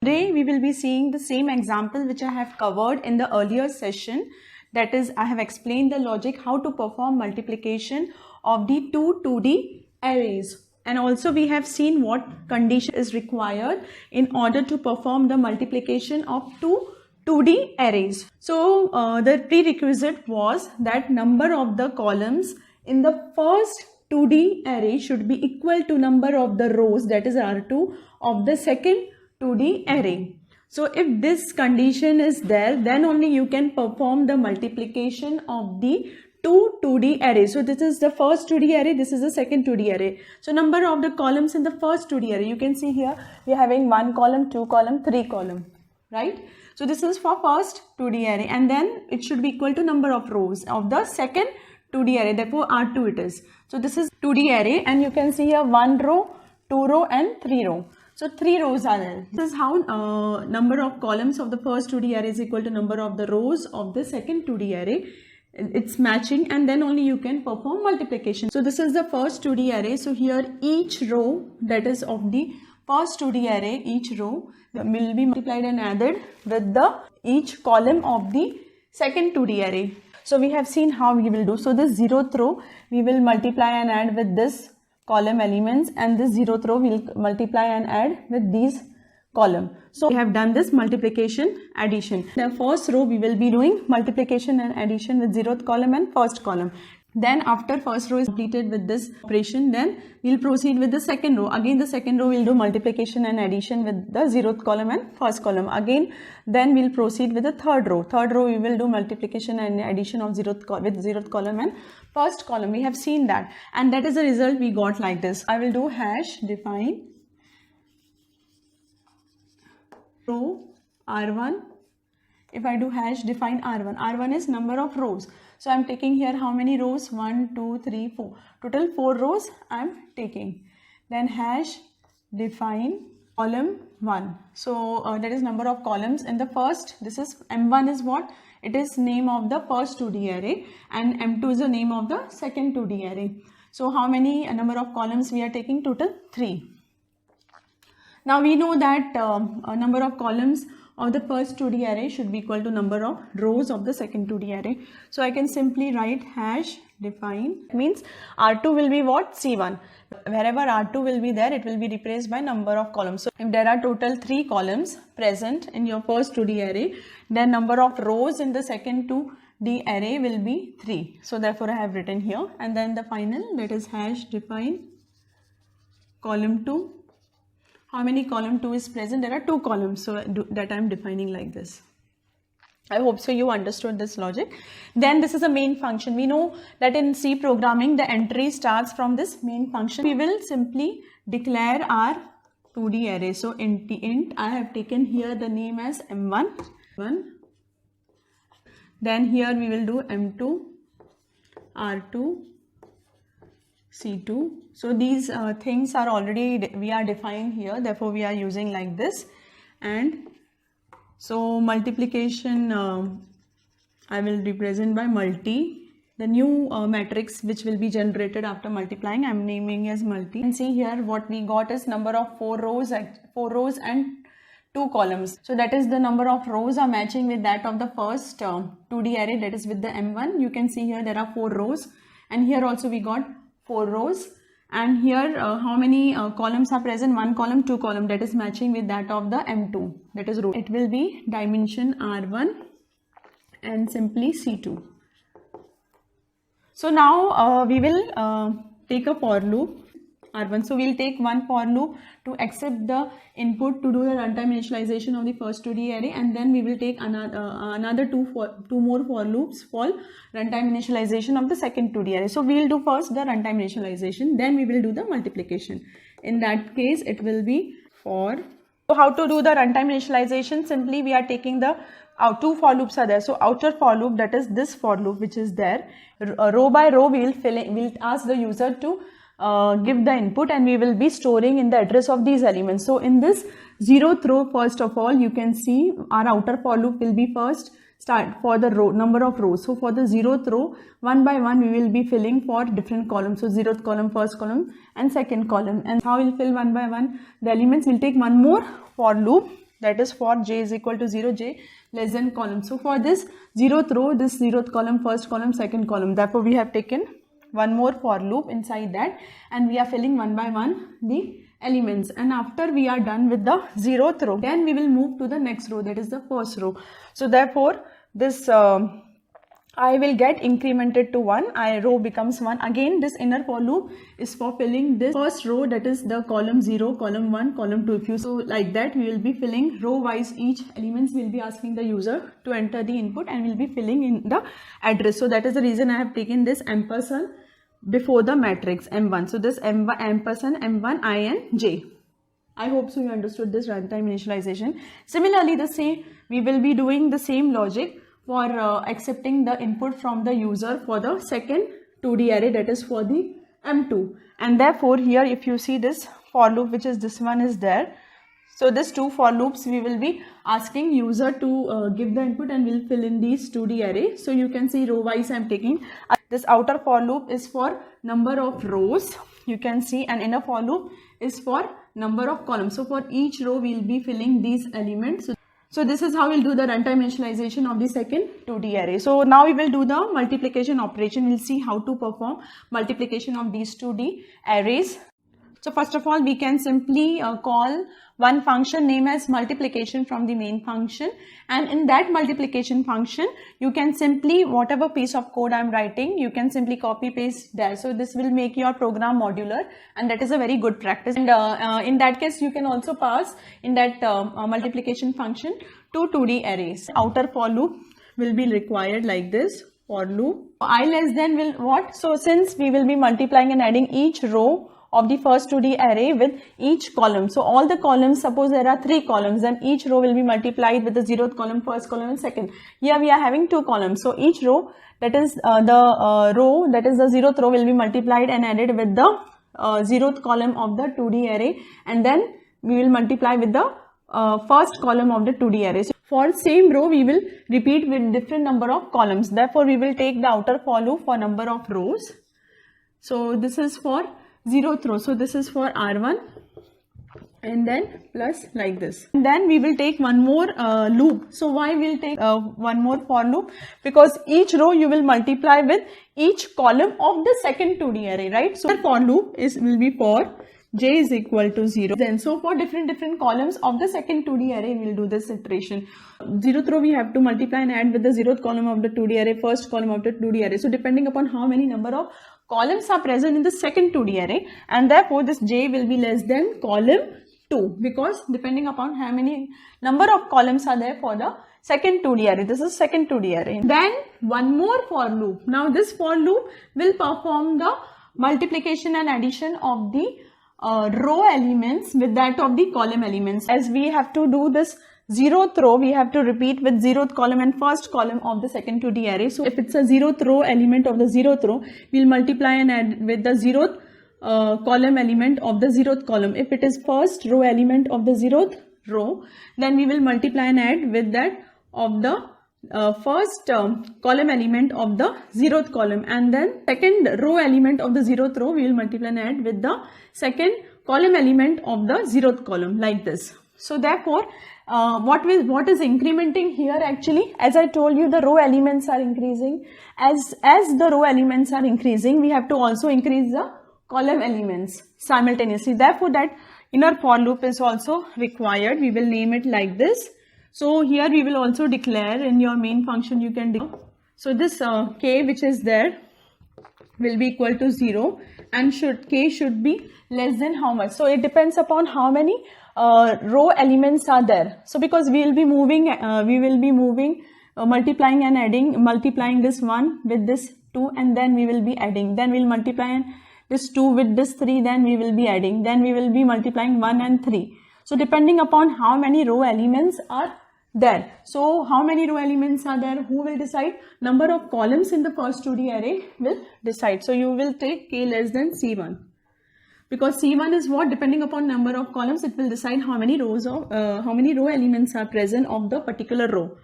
Today we will be seeing the same example which I have covered in the earlier session. That is, I have explained the logic how to perform multiplication of the two 2D arrays. And also we have seen what condition is required in order to perform the multiplication of two 2D arrays. So the prerequisite was that number of the columns in the first 2D array should be equal to number of the rows, that is R2, of the second 2D array. So if this condition is there, then only you can perform the multiplication of the two 2D arrays. So this is the first 2D array, this is the second 2D array. So number of the columns in the first 2D array, you can see here we are having 1 column, 2 column, 3 column, right? So this is for first 2D array, and then it should be equal to number of rows of the second 2D array, therefore R2 it is. So this is 2D array, and you can see here 1 row, 2 row and 3 row. So 3 rows are there. This is how number of columns of the first 2D array is equal to number of the rows of the second 2D array. It's matching, and then only you can perform multiplication. So this is the first 2D array. So here each row, that is of the first 2D array, each row will be multiplied and added with the each column of the second 2D array. So we have seen how we will do. So this 0th row we will multiply and add with this column elements, and this 0th row will multiply and add with these column. So we have done this multiplication addition. The first row we will be doing multiplication and addition with 0th column and first column. Then after first row is completed with this operation, then we will proceed with the second row. Again the second row will do multiplication and addition with the 0th column and first column. Again then we will proceed with the third row. Third row we will do multiplication and addition of 0th column and first column. We have seen that, and that is the result we got like this. I will do hash define row R1. If I do hash define R1, R1 is number of rows. So I am taking here how many rows? 1, 2, 3, 4. Total 4 rows I am taking. Then hash define column 1. So that is number of columns in the first. This is M1 is what? It is name of the first 2D array, and M2 is the name of the second 2D array. So how many number of columns we are taking? Total 3. Now we know that number of columns of the first 2D array should be equal to number of rows of the second 2D array. So I can simply write hash define, means R2 will be what? C1. Wherever R2 will be there, it will be replaced by number of columns. So if there are total 3 columns present in your first 2D array, then number of rows in the second 2D array will be 3. So therefore I have written here, and then the final, that is hash define column 2. How many column 2 is present? There are 2 columns, so that I am defining like this. I hope so you understood this logic. Then this is a main function. We know that in C programming the entry starts from this main function. We will simply declare our 2D array. So int I have taken here the name as M1. Then here we will do M2, R2, C2. So these things are already we are defining here, therefore we are using like this. And so multiplication I will represent by multi. The new matrix which will be generated after multiplying, I am naming as multi. And see here what we got is number of 4 rows and 2 columns. So that is the number of rows are matching with that of the first 2D array, that is with the M1. You can see here there are 4 rows, and here also we got 4 rows, and here how many columns are present? 1 column, 2 column, that is matching with that of the M2, that is row. It will be dimension R1 and simply C2. So now we will take a for loop R1. So we will take one for loop to accept the input to do the runtime initialization of the first 2D array, and then we will take another two more for loops for runtime initialization of the second 2D array. So we will do first the runtime initialization, then we will do the multiplication. In that case it will be for. So how to do the runtime initialization? Simply we are taking the 2 for loops are there. So outer for loop, that is this for loop which is there. Row by row we will ask the user to give the input, and we will be storing in the address of these elements. So in this 0th row, first of all, you can see our outer for loop will be first start for the row number of rows. So for the 0th row, one by one we will be filling for different columns. So 0th column, first column and second column. And how we'll fill one by one the elements? We'll take one more for loop that is for j is equal to 0, j less than column. So for this 0th row, this 0th column, first column, second column, therefore we have taken one more for loop inside that, and we are filling one by one the elements. And after we are done with the 0th row, then we will move to the next row, that is the first row. So therefore this I will get incremented to 1, row becomes 1. Again this inner for loop is for filling this first row, that is the column 0, column 1, column 2. If you so like that, we will be filling row wise each elements. We will be asking the user to enter the input and we will be filling in the address. So that is the reason I have taken this ampersand before the matrix M1. So this M1 ampersand M1 I and J. I hope so you understood this runtime initialization. Similarly, the same we will be doing the same logic for accepting the input from the user for the second 2D array, that is for the M2. And therefore here if you see this for loop, which is this one is there. So this 2 for loops we will be asking user to give the input and we'll fill in these 2D array. So you can see row wise I am taking. This outer for loop is for number of rows, you can see, and inner for loop is for number of columns. So for each row we will be filling these elements. So this is how we'll do the runtime initialization of the second 2D array. So now we will do the multiplication operation. We'll see how to perform multiplication of these 2D arrays. So first of all, we can simply call one function name as multiplication from the main function, and in that multiplication function you can simply, whatever piece of code I am writing, you can simply copy paste there. So this will make your program modular, and that is a very good practice. And in that case you can also pass in that multiplication function 2 2D arrays. Outer for loop will be required like this. For loop I less than will what? So since we will be multiplying and adding each row of the first 2D array with each column. So all the columns, suppose there are 3 columns, then each row will be multiplied with the 0th column, first column and second. Here we are having 2 columns. So each row, that is the row, that is the 0th row will be multiplied and added with the 0th column of the 2D array, and then we will multiply with the first column of the 2D array. So for same row we will repeat with different number of columns. Therefore we will take the outer for loop for number of rows. So this is for 0th row, so this is for R1 and then plus like this. And then we will take one more loop. So why we'll take one more for loop? Because each row you will multiply with each column of the second 2D array, right? So the for loop will be for j is equal to 0. Then so for different columns of the second 2D array we will do this iteration. 0th row we have to multiply and add with the 0th column of the 2D array, first column of the 2D array. So depending upon how many number of columns are present in the second 2D array, and therefore this j will be less than column 2, because depending upon how many number of columns are there for the second 2D array. This is second 2D array. Then one more for loop. Now this for loop will perform the multiplication and addition of the row elements with that of the column elements. As we have to do this 0th row, we have to repeat with 0th column and first column of the second 2D array. So if it's a 0th row element of the 0th row, we'll multiply and add with the 0th column element of the 0th column. If it is first row element of the 0th row, then we will multiply and add with that of the first column element of the 0th column, and then second row element of the 0th row we will multiply and add with the second column element of the 0th column, like this. So therefore what is incrementing here actually, as I told you, the row elements are increasing. As the row elements are increasing, we have to also increase the column elements simultaneously. Therefore that inner for loop is also required. We will name it like this. So here we will also declare in your main function, you can declare. So this k which is there will be equal to 0, and k should be less than how much? So it depends upon how many row elements are there. So because we will be moving multiplying and adding, multiplying this 1 with this 2, and then we will be adding, then we will multiply this 2 with this 3, then we will be adding, then we will be multiplying 1 and 3. So depending upon how many row elements are there. So how many row elements are there? Who will decide? Number of columns in the first 2D array will decide. So you will take k less than C1. Because C1 is what? Depending upon number of columns, it will decide how many rows of how many row elements are present of the particular row.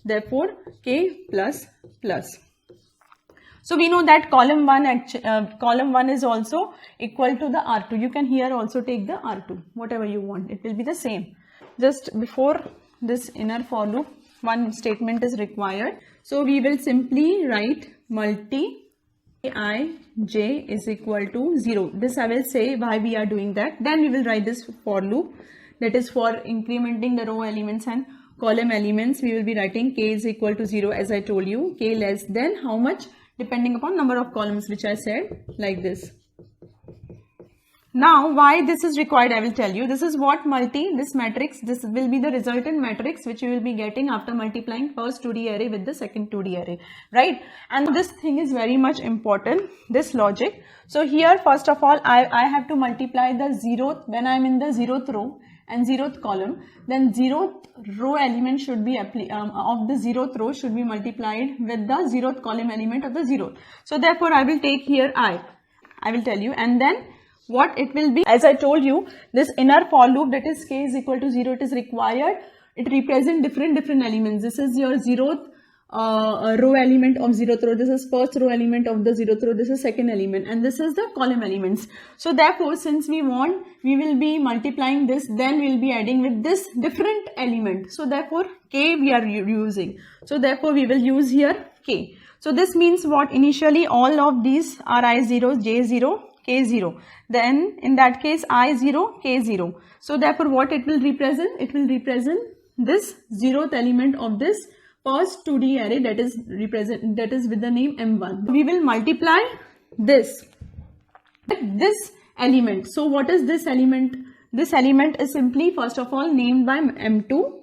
Therefore k plus plus. So we know that column 1 is also equal to the R2. You can here also take the R2, whatever you want. It will be the same. just before this inner for loop, one statement is required. So we will simply write multi I j is equal to 0. This I will say why we are doing that. Then we will write this for loop, that is for incrementing the row elements and column elements. We will be writing k is equal to 0, as I told you, k less than how much, depending upon number of columns, which I said like this. Now why this is required, I will tell you. This is what this matrix, this will be the resultant matrix which you will be getting after multiplying first 2D array with the second 2D array, right? And this thing is very much important, this logic. So here first of all I have to multiply the 0th, when I am in the 0th row and 0th column, then 0th row element should be of the 0th row should be multiplied with the 0th column element of the 0th. So therefore I will take here I will tell you, and then what it will be, as I told you, this inner for loop, that is k is equal to 0, it is required. It represents different elements. This is your 0th row element of 0th row, this is first row element of the 0th row, this is second element, and this is the column elements. So therefore, since we will be multiplying this, then we will be adding with this different element. So therefore k we are using. So therefore we will use here k. So this means what? Initially all of these are I0, J0, K0. Then in that case I0, K0. So therefore what it will represent? It will represent this 0th element of this first 2D array, that is with the name M1. We will multiply this with this element. So what is this element? This element is simply first of all named by M2,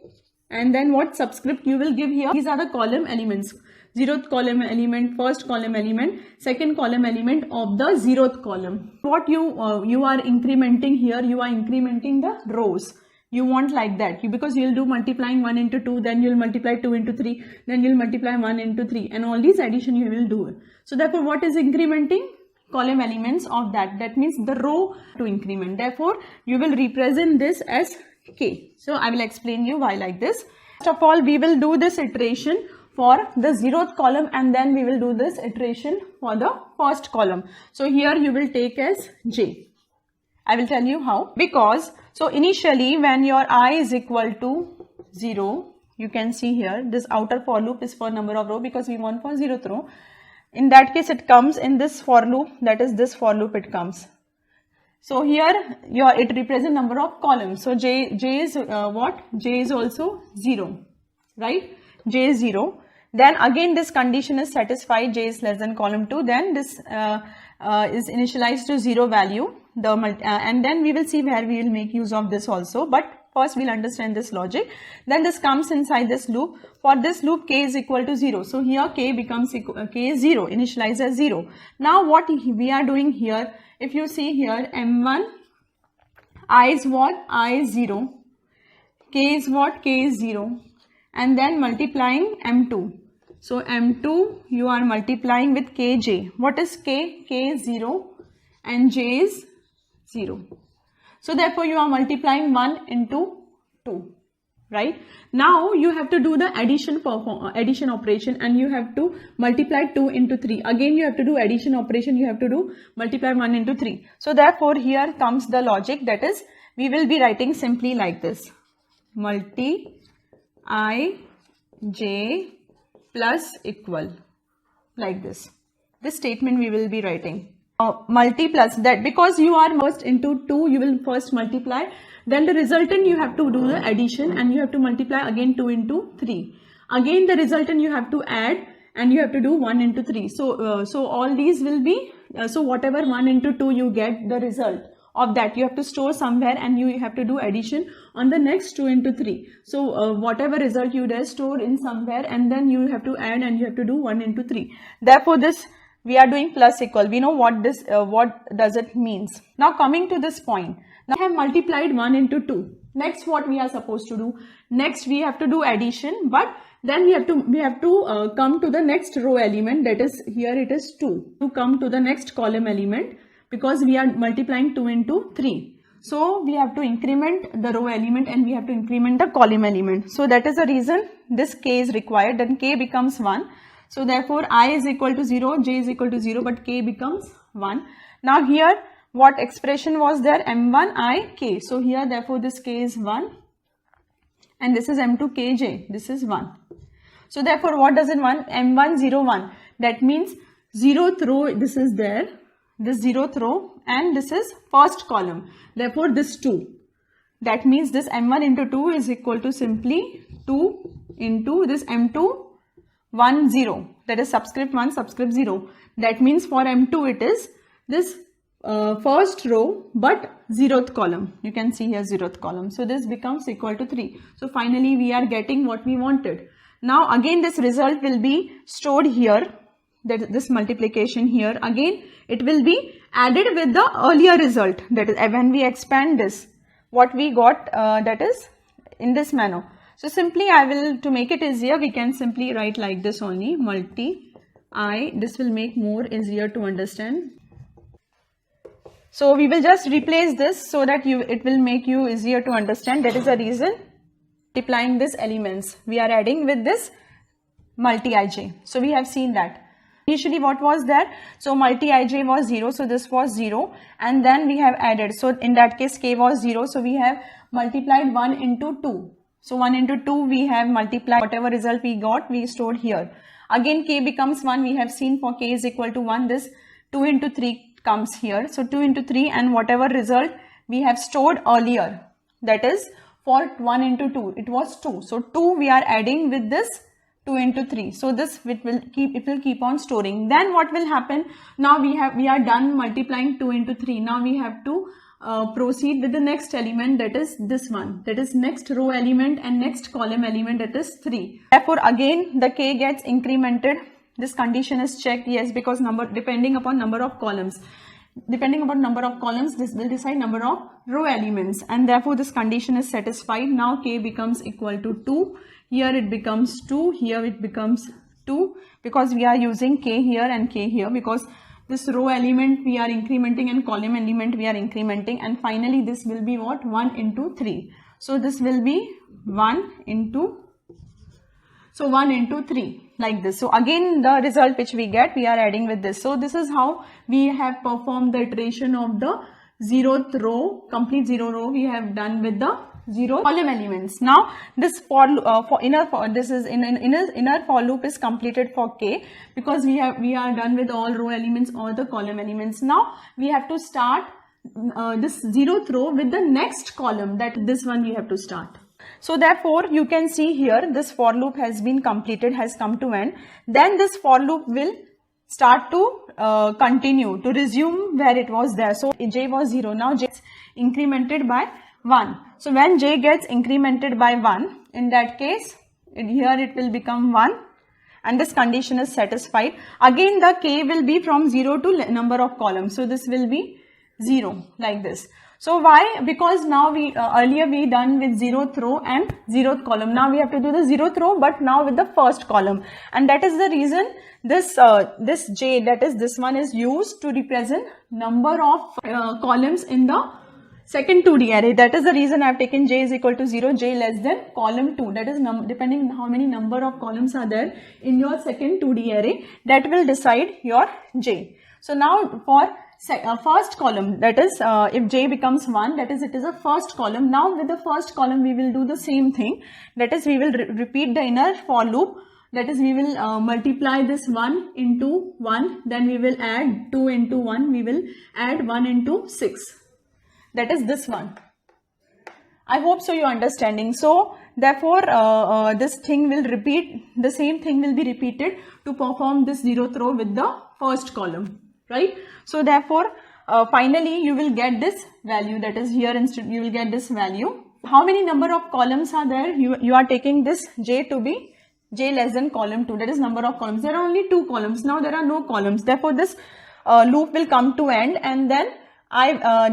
and then what subscript you will give here? These are the column elements. 0th column element, first column element, second column element of the 0th column. What you are incrementing here, you are incrementing the rows. You want like that, because you will do multiplying 1 into 2, then you will multiply 2 into 3, then you will multiply 1 into 3, and all these addition you will do. So therefore what is incrementing? Column elements of that. That means the row to increment. Therefore you will represent this as k. So I will explain you why like this. First of all, we will do this iteration for the 0th column, and then we will do this iteration for the first column. So here you will take as j. I will tell you how. Because so initially when your I is equal to 0, you can see here this outer for loop is for number of row, because we want for 0th row. In that case it comes in this for loop, that is this for loop it comes. So here it represents number of columns. So j is what? J is also 0, right? J is 0. Then again this condition is satisfied, j is less than column 2, then this is initialized to 0 value, and then we will see where we will make use of this also, but first we will understand this logic. Then this comes inside this loop. For this loop k is equal to 0, so here k becomes k is 0, initialized as 0. Now what we are doing here, if you see here, M1, I is what? I is 0, k is what? K is 0, and then multiplying M2. So M2 you are multiplying with kj. What is k? K is 0 and j is 0. So therefore you are multiplying 1 into 2, right? Now you have to do the addition operation, and you have to multiply 2 into 3. Again you have to do addition operation, you have to do multiply 1 into 3. So therefore here comes the logic, that is we will be writing simply like this. Multi I j plus equal, like this. This statement we will be writing. Multi plus that, because you are first into 2, you will first multiply, then the resultant you have to do the addition, and you have to multiply again 2 into 3. Again the resultant you have to add, and you have to do 1 into 3. So all these will be, so whatever 1 into 2 you get, the result of that you have to store somewhere, and you have to do addition on the next 2 into 3. So whatever result you there, store in somewhere, and then you have to add, and you have to do 1 into 3. Therefore this we are doing plus equal. We know what this what does it means. Now coming to this point, now I have multiplied 1 into 2. Next what we are supposed to do? Next we have to do addition, but then we have to come to the next row element, that is here it is 2, to come to the next column element, because we are multiplying 2 into 3. So we have to increment the row element, and we have to increment the column element. So that is the reason this k is required. Then k becomes 1. So therefore I is equal to 0, j is equal to 0, but k becomes 1. Now here what expression was there? M1 I k. So here therefore this k is 1, and this is M2kj, this is 1. So therefore what does it want? M1 0 1, that means 0th row, this is there, this 0th row, and this is first column, therefore this 2. That means this M1 into 2 is equal to simply 2 into this M2 1 0, that is subscript 1 subscript 0. That means for M2 it is this first row but 0th column. You can see here 0th column. So this becomes equal to 3. So finally we are getting what we wanted. Now again this result will be stored here, that this multiplication here. Again it will be added with the earlier result, that is when we expand this, what we got, that is in this manner. So simply I will, to make it easier, we can simply write like this only, multi I, this will make more easier to understand. So we will just replace this so that it will make you easier to understand. That is the reason multiplying these elements we are adding with this multi ij. So we have seen that. Initially what was there? So multi ij was 0, so this was 0, and then we have added. So in that case k was 0, so we have multiplied 1 into 2. So 1 into 2 we have multiplied, whatever result we got we stored here. Again k becomes 1, we have seen for k is equal to 1, this 2 into 3 comes here. So 2 into 3 and whatever result we have stored earlier, that is for 1 into 2, it was 2. So 2 we are adding with this 2 into 3. So this it will keep on storing. Then what will happen? Now we are done multiplying 2 into 3. Now we have to proceed with the next element, that is this one, that is next row element and next column element, that is 3. Therefore again the k gets incremented. This condition is checked, yes, because depending upon number of columns, this will decide number of row elements, and therefore this condition is satisfied. Now k becomes equal to 2. Here it becomes 2, here it becomes 2, because we are using k here and k here, because this row element we are incrementing and column element we are incrementing, and finally this will be what? 1 into 3. So this will be 1 into 3, like this. So again the result which we get, we are adding with this. So this is how we have performed the iteration of the 0th row, complete 0 row we have done with the 0 column elements. Now this inner for loop is completed for k, because we are done with all row elements or the column elements. Now we have to start this 0th row with the next column, that this one we have to start. So therefore you can see here this for loop has been completed, has come to end. Then this for loop will start to continue, to resume where it was there. So j was 0, now j is incremented by 1. So when j gets incremented by 1, in that case here it will become 1, and this condition is satisfied. Again the k will be from 0 to number of columns. So this will be 0, like this. So why? Because now earlier we done with 0th row and 0th column. Now we have to do the 0th row, but now with the first column, and that is the reason this this j, that is this one, is used to represent number of columns in the second 2D array. That is the reason I have taken j is equal to 0, j less than column 2. That is depending on how many number of columns are there in your second 2D array, that will decide your j. So now for first column, that is if j becomes 1, that is it is a first column. Now with the first column we will do the same thing, that is we will repeat the inner for loop, that is we will multiply this 1 into 1, then we will add 2 into 1, we will add 1 into 6, that is this one. I hope so you are understanding. So therefore this thing will repeat, the same thing will be repeated to perform this 0th row with the first column, right? So therefore finally you will get this value, that is here instead you will get this value. How many number of columns are there? You are taking this j to be j less than column 2, that is number of columns. There are only 2 columns, now there are no columns, therefore this loop will come to end, and then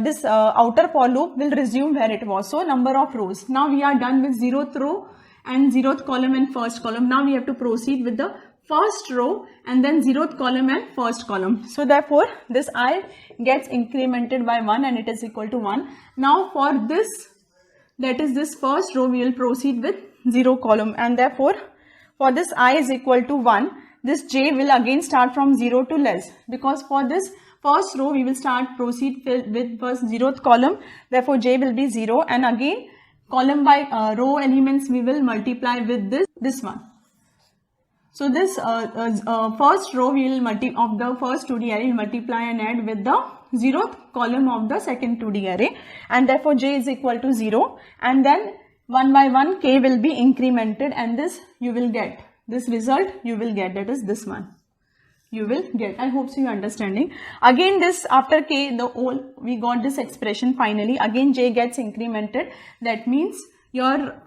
this outer for loop will resume where it was. So number of rows. Now we are done with 0th row and 0th column and first column. Now we have to proceed with the first row and then 0th column and first column. So therefore this I gets incremented by 1 and it is equal to 1. Now for this, that is this first row, we will proceed with 0 column, and therefore for this I is equal to 1, this j will again start from 0 to less, because for this first row we will proceed with first 0th column, therefore j will be 0, and again column by row elements we will multiply with this one. So this first row we will of the first 2D array will multiply and add with the 0th column of the second 2D array, and therefore j is equal to 0, and then 1 by 1 k will be incremented, and this you will get, this result you will get, that is this one you will get. I hope so you are understanding. Again this after k, the whole we got this expression finally, again j gets incremented, that means your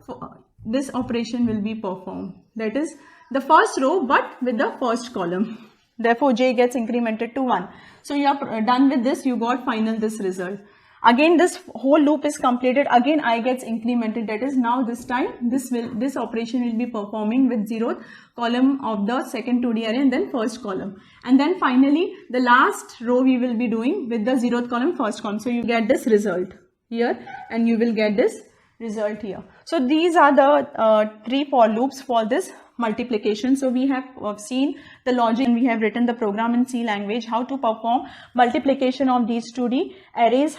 this operation will be performed, that is the first row but with the first column, therefore j gets incremented to 1. So you are done with this, you got final this result. Again this whole loop is completed, again I gets incremented, that is now this time this operation will be performing with 0th column of the second 2D array and then first column, and then finally the last row we will be doing with the 0th column first column. So you get this result here and you will get this result here. So these are the 3 for loops for this multiplication. So we have seen the logic and we have written the program in C language, how to perform multiplication of these 2D arrays,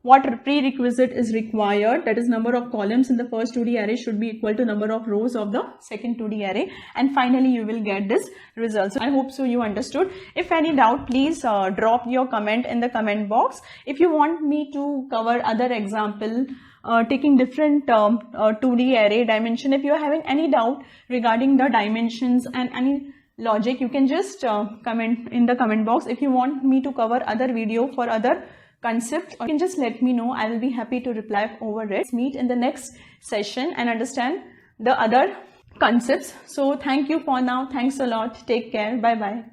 what prerequisite is required, that is number of columns in the first 2D array should be equal to number of rows of the second 2D array, and finally you will get this result. So I hope so you understood. If any doubt, please drop your comment in the comment box. If you want me to cover other example taking different 2D array dimension, if you are having any doubt regarding the dimensions and any logic, you can just comment in the comment box. If you want me to cover other video for other concepts, you can just let me know. I will be happy to reply over it. Let's meet in the next session and understand the other concepts. So thank you for now. Thanks a lot. Take care. Bye bye.